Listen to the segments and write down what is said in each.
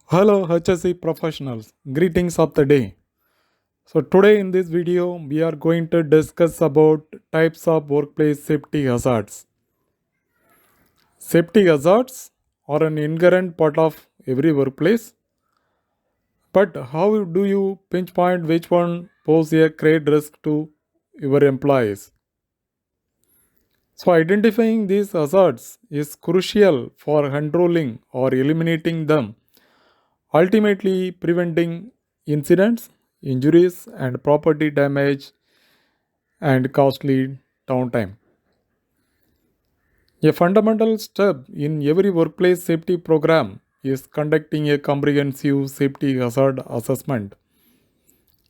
Hello HSE professionals, greetings of the day. So today in this video we are going to discuss about types of workplace safety hazards. Safety hazards are an inherent part of every workplace, but how do you pinpoint which one pose a great risk to your employees? So identifying these hazards is crucial for controlling or eliminating them, ultimately preventing incidents, injuries, and property damage and costly downtime. A fundamental step in every workplace safety program is conducting a comprehensive safety hazard assessment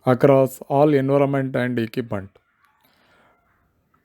across all environment and equipment.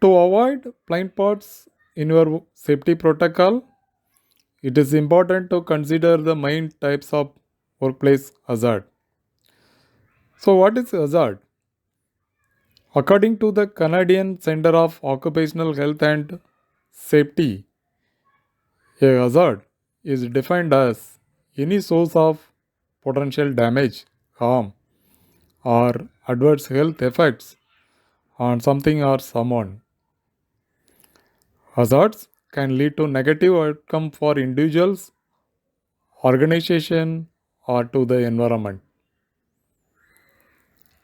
To avoid blind spots in your safety protocol, it is important to consider the main types of workplace hazard. So, what is hazard? According to the Canadian Center of Occupational Health and Safety, a hazard is defined as any source of potential damage, harm, or adverse health effects on something or someone. Hazards can lead to negative outcome for individuals, organization, or to the environment.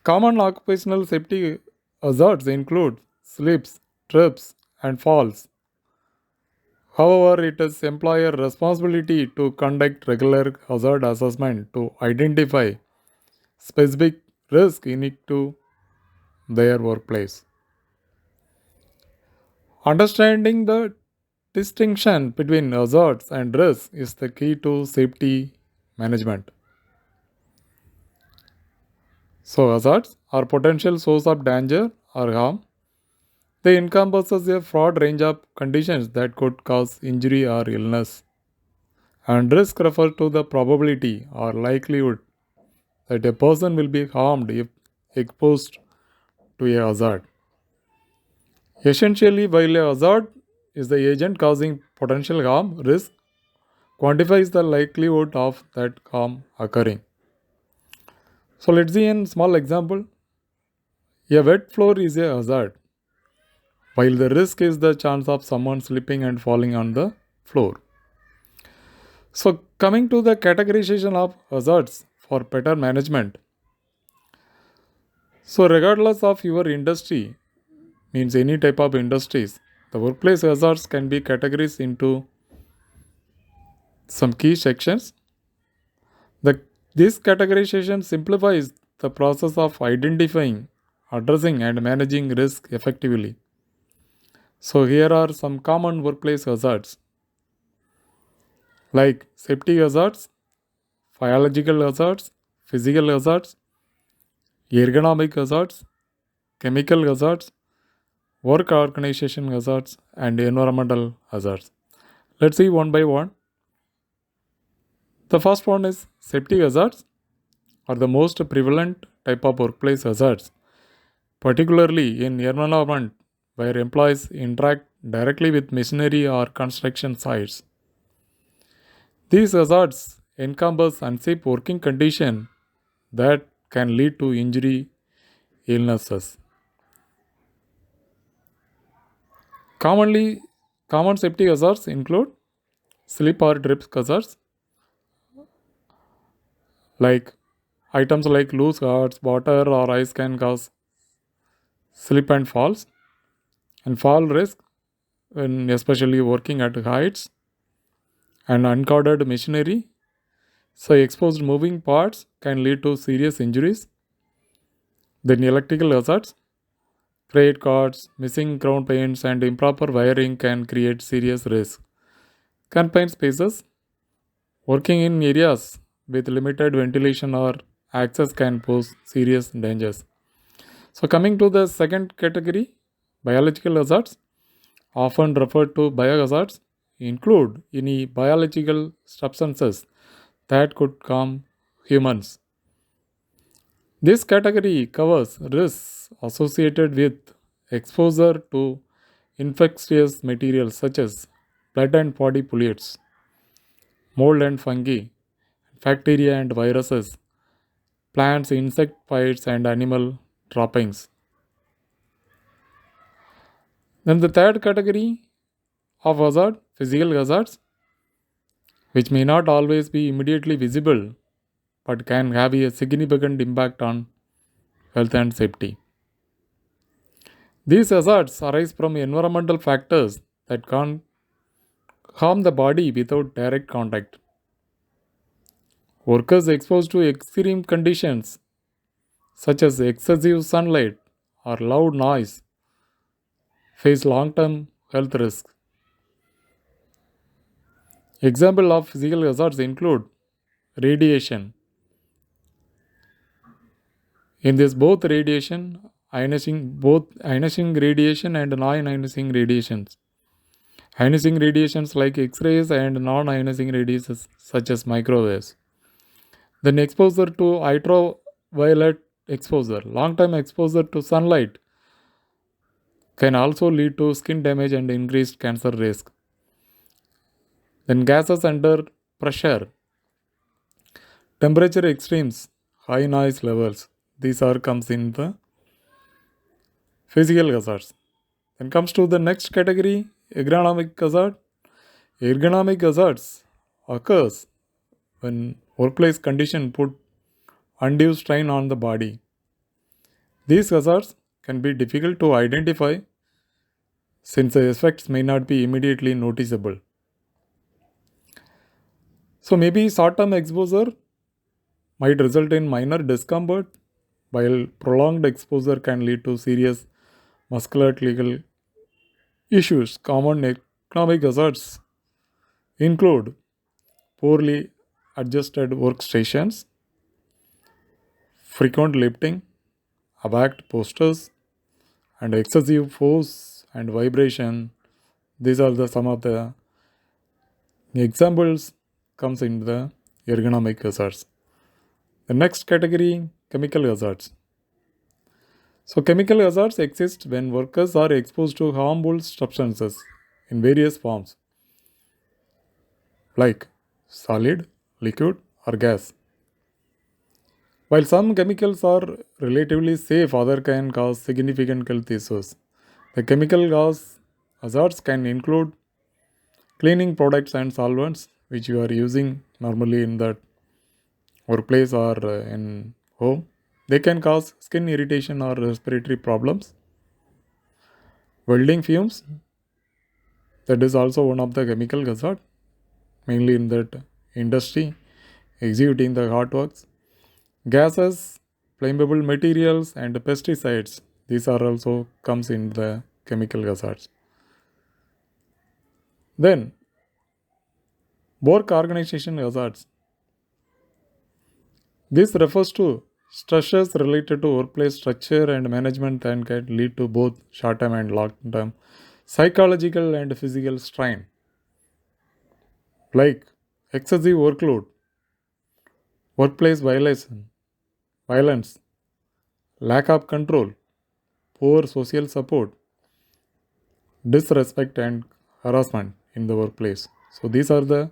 Common occupational safety hazards include slips, trips, and falls. However, it is employer responsibility to conduct regular hazard assessment to identify specific risk unique to their workplace. Understanding the distinction between hazards and risks is the key to safety management. So, hazards are potential source of danger or harm. They encompasses a broad range of conditions that could cause injury or illness. And risk refers to the probability or likelihood that a person will be harmed if exposed to a hazard. Essentially, while a hazard is the agent causing potential harm, risk quantifies the likelihood of that harm occurring. So let's see a small example. A wet floor is a hazard, while the risk is the chance of someone slipping and falling on the floor. So coming to the categorization of hazards for better management. So regardless of your industry, means any type of industries, the workplace hazards can be categorized into some key sections. This categorization simplifies the process of identifying, addressing, and managing risk effectively. So, here are some common workplace hazards like safety hazards, biological hazards, physical hazards, ergonomic hazards, chemical hazards, work organization hazards, and environmental hazards. Let's see one by one. The first one is safety hazards are the most prevalent type of workplace hazards, particularly in environment where employees interact directly with machinery or construction sites. These hazards encompass unsafe working conditions that can lead to injury, illnesses. Commonly, common safety hazards include slip or drip hazards, like items like loose guards, water, or ice can cause slip and falls, and fall risk when especially working at heights and uncovered machinery. So, exposed moving parts can lead to serious injuries. Then, electrical hazards, credit cards, missing ground paints, and improper wiring can create serious risk. Confined spaces, working in areas with limited ventilation or access can pose serious dangers. So, coming to the second category, biological hazards, often referred to biohazards, include any biological substances that could harm humans. This category covers risks associated with exposure to infectious materials such as blood and body fluids, mold and fungi, bacteria and viruses, plants, insect bites, and animal droppings. Then the third category of hazard, physical hazards, which may not always be immediately visible but can have a significant impact on health and safety. These hazards arise from environmental factors that can harm the body without direct contact. Workers exposed to extreme conditions such as excessive sunlight or loud noise face long-term health risks. Examples of physical hazards include radiation. In this, both ionizing radiation and non-ionizing radiations. Ionizing radiations like X-rays and non-ionizing radiations such as microwaves. Then exposure to ultraviolet exposure. Long-term exposure to sunlight can also lead to skin damage and increased cancer risk. Then gases under pressure, temperature extremes, high noise levels. These are comes in the physical hazards. Then comes to the next category, ergonomic hazard. Ergonomic hazards occurs when workplace condition put undue strain on the body. These hazards can be difficult to identify since the effects may not be immediately noticeable. So maybe short-term exposure might result in minor discomfort, while prolonged exposure can lead to serious musculoskeletal issues. Common ergonomic hazards include poorly adjusted workstations, frequent lifting, abrupt postures, and excessive force and vibration. These are some of the examples comes in the ergonomic hazards. The next category, chemical hazards. So chemical hazards exist when workers are exposed to harmful substances in various forms like solid, liquid, or gas. While some chemicals are relatively safe, others can cause significant health issues. The chemical gas hazards can include cleaning products and solvents which you are using normally in the workplace or in home. They can cause skin irritation or respiratory problems. Welding fumes, that is also one of the chemical hazard, mainly in that industry, executing the hot works. Gases, flammable materials, and pesticides, these are also comes in the chemical hazards. Then, work organization hazards. This refers to stresses related to workplace structure and management and can lead to both short-term and long-term psychological and physical strain, like excessive workload, workplace violence, lack of control, poor social support, disrespect and harassment in the workplace. So these are the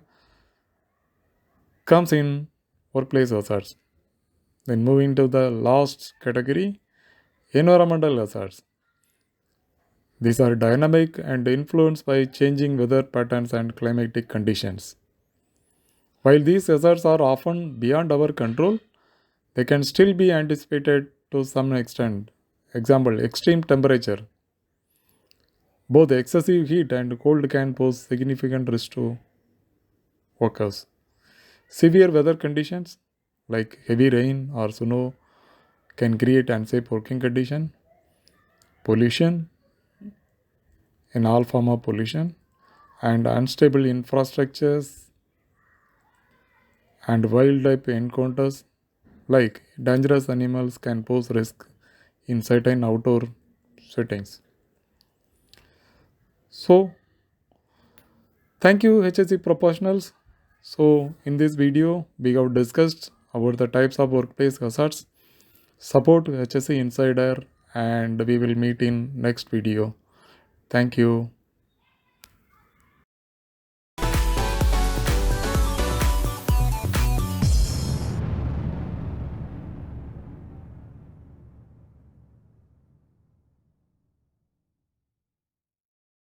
comes in workplace hazards. Then moving to the last category, environmental hazards. These are dynamic and influenced by changing weather patterns and climatic conditions. While these hazards are often beyond our control, they can still be anticipated to some extent. Example, extreme temperature. Both excessive heat and cold can pose significant risk to workers. Severe weather conditions like heavy rain or snow can create unsafe working condition. Pollution, in all form of pollution, and unstable infrastructures and wildlife encounters like dangerous animals can pose risk in certain outdoor settings. So, thank you HSE professionals. So, in this video, we have discussed about the types of workplace hazards. Support HSE Insider and we will meet in next video. Thank you.